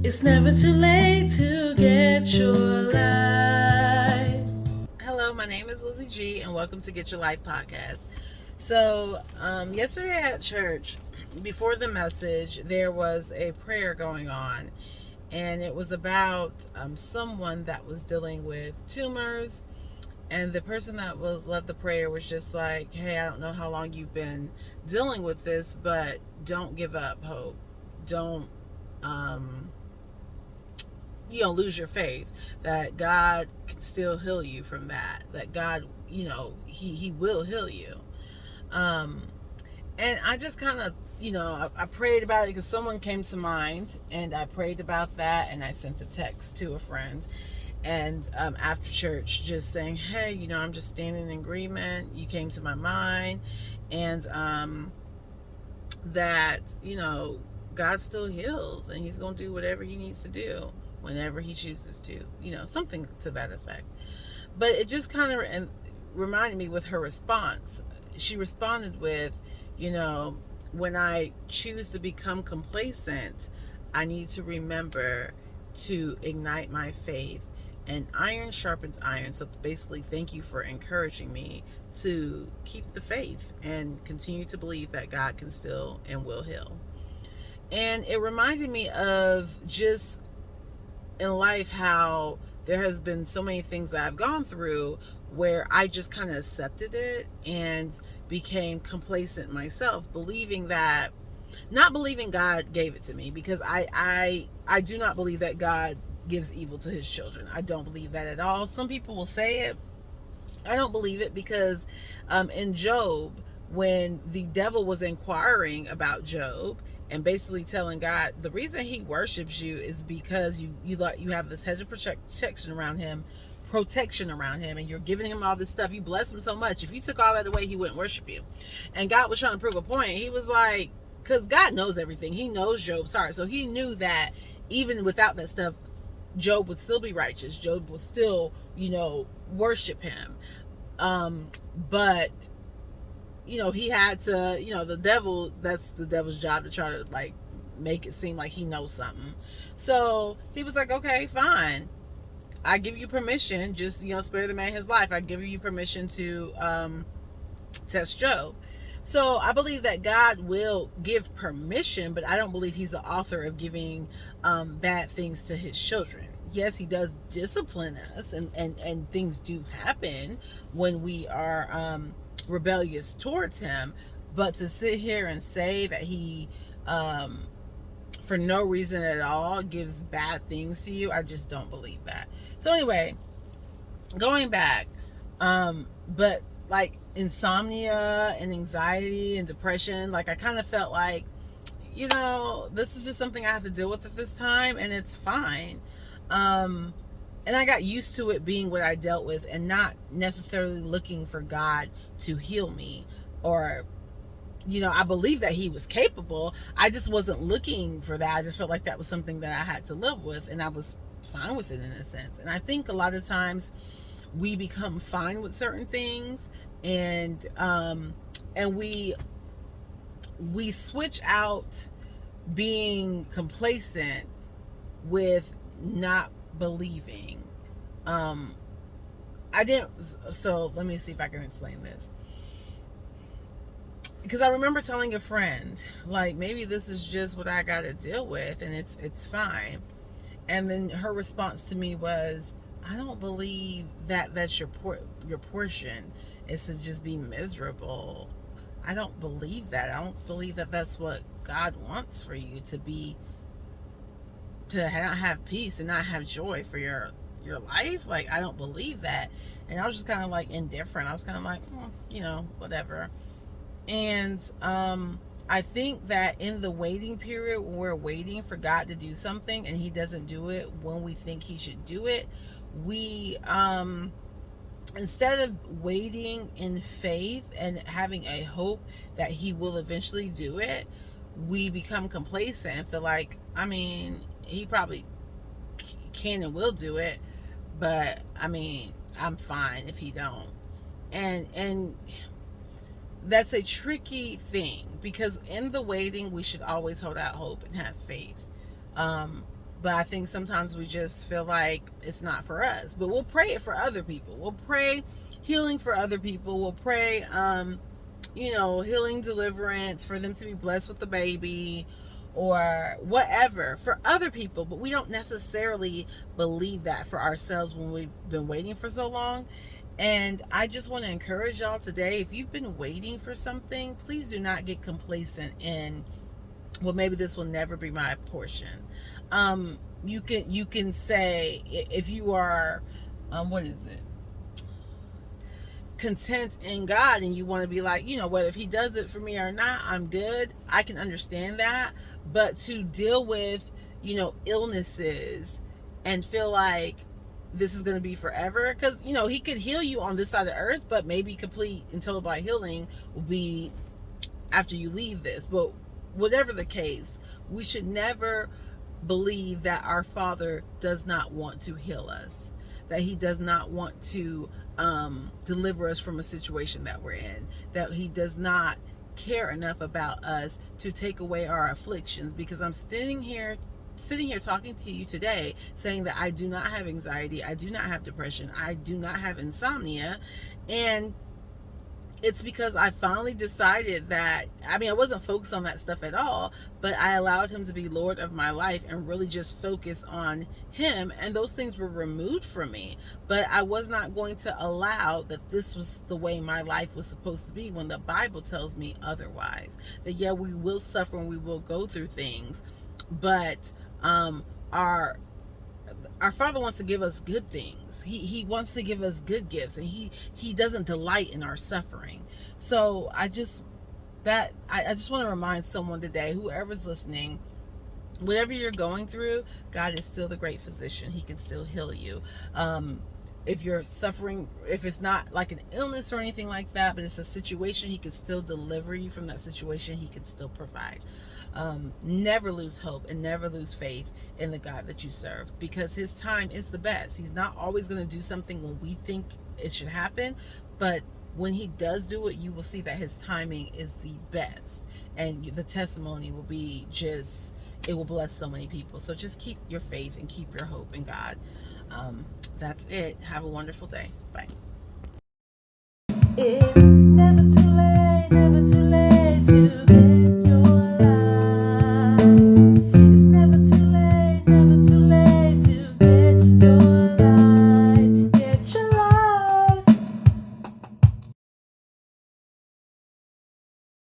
It's never too late to get your life. Hello, my name is Lizzie G, and welcome to Get Your Life podcast. Yesterday at church, before the message, there was a prayer going on, and it was about someone that was dealing with tumors. And the person that was led the prayer was just like, "Hey, I don't know how long you've been dealing with this, but don't give up hope. Don't lose your faith that God can still heal you from that God, he will heal you." And I just kind of, I prayed about it because someone came to mind, and I prayed about that, and I sent a text to a friend, and after church, just saying, "Hey, I'm just standing in agreement. You came to my mind, and that God still heals, and he's going to do whatever he needs to do whenever he chooses to," something to that effect. But it just kind of reminded me with her response. She responded with, "When I choose to become complacent, I need to remember to ignite my faith, and iron sharpens iron." So basically, thank you for encouraging me to keep the faith and continue to believe that God can still and will heal. And it reminded me of just in life how there has been so many things that I've gone through where I just kind of accepted it and became complacent myself, believing that, not believing God gave it to me, because I do not believe that God gives evil to his children. I don't believe that at all. Some people will say it. I don't believe it, because in Job, when the devil was inquiring about Job and basically telling God the reason he worships you is because you have this hedge of protection around him, and you're giving him all this stuff. You bless him so much. If you took all that away, he wouldn't worship you. And God was trying to prove a point. He was like, because God knows everything. He knows Job's heart, so he knew that even without that stuff, Job would still be righteous. Job will still, worship him. But he had to, the devil, that's the devil's job, to try to like make it seem like he knows something. So he was like, "Okay, fine. I give you permission. Just, spare the man his life. I give you permission to test Job." So I believe that God will give permission, but I don't believe he's the author of giving bad things to his children. Yes, he does discipline us, and things do happen when we are rebellious towards him. But to sit here and say that he, for no reason at all, gives bad things to you, I just don't believe that. So anyway, going back, but like insomnia and anxiety and depression, like I kind of felt like, this is just something I have to deal with at this time, and it's fine. And I got used to it being what I dealt with, and not necessarily looking for God to heal me, or I believe that he was capable. I just wasn't looking for that. I just felt like that was something that I had to live with, and I was fine with it in a sense. And I think a lot of times we become fine with certain things, and we switch out being complacent with not believing. I didn't. So let me see if I can explain this, because I remember telling a friend, like, maybe this is just what I got to deal with, and it's fine. And then her response to me was, "I don't believe that that's your portion, is to just be miserable. I don't believe that. I don't believe that that's what God wants for you, to be, to not have peace and not have joy for your life. Like, I don't believe that." And I was just kind of like indifferent. I was kind of like, whatever. And I think that in the waiting period, when we're waiting for God to do something and he doesn't do it when we think he should do it, we instead of waiting in faith and having a hope that he will eventually do it, we become complacent and feel like, he probably can and will do it, but I'm fine if he don't. And that's a tricky thing, because in the waiting we should always hold out hope and have faith. But I think sometimes we just feel like it's not for us. But we'll pray it for other people. We'll pray healing for other people. We'll pray, healing, deliverance, for them to be blessed with the baby or whatever for other people. But we don't necessarily believe that for ourselves when we've been waiting for so long. And I just want to encourage y'all today, if you've been waiting for something, please do not get complacent in, well, maybe this will never be my portion. You can say, if you are, what is it? Content in God, and you want to be like, whether if he does it for me or not, I'm good. I can understand that. But to deal with, illnesses and feel like this is going to be forever, because he could heal you on this side of earth, but maybe complete and total by healing will be after you leave this. But whatever the case, we should never believe that our Father does not want to heal us, that he does not want to deliver us from a situation that we're in, that he does not care enough about us to take away our afflictions. Because I'm sitting here talking to you today saying that I do not have anxiety, I do not have depression, I do not have insomnia, and it's because I finally decided that, I wasn't focused on that stuff at all, but I allowed him to be Lord of my life and really just focus on him. And those things were removed from me. But I was not going to allow that this was the way my life was supposed to be, when the Bible tells me otherwise. That yeah, we will suffer and we will go through things, but our Father wants to give us good things. He wants to give us good gifts, and he doesn't delight in our suffering. So I just want to remind someone today, whoever's listening, whatever you're going through, God is still the great physician. He can still heal you. If you're suffering, if it's not like an illness or anything like that, but it's a situation, he can still deliver you from that situation. He can still provide. Never lose hope and never lose faith in the God that you serve, because his time is the best. He's not always going to do something when we think it should happen, but when he does do it, you will see that his timing is the best, and the testimony will be just, it will bless so many people. So just keep your faith and keep your hope in God. That's it. Have a wonderful day. Bye. It's never too late.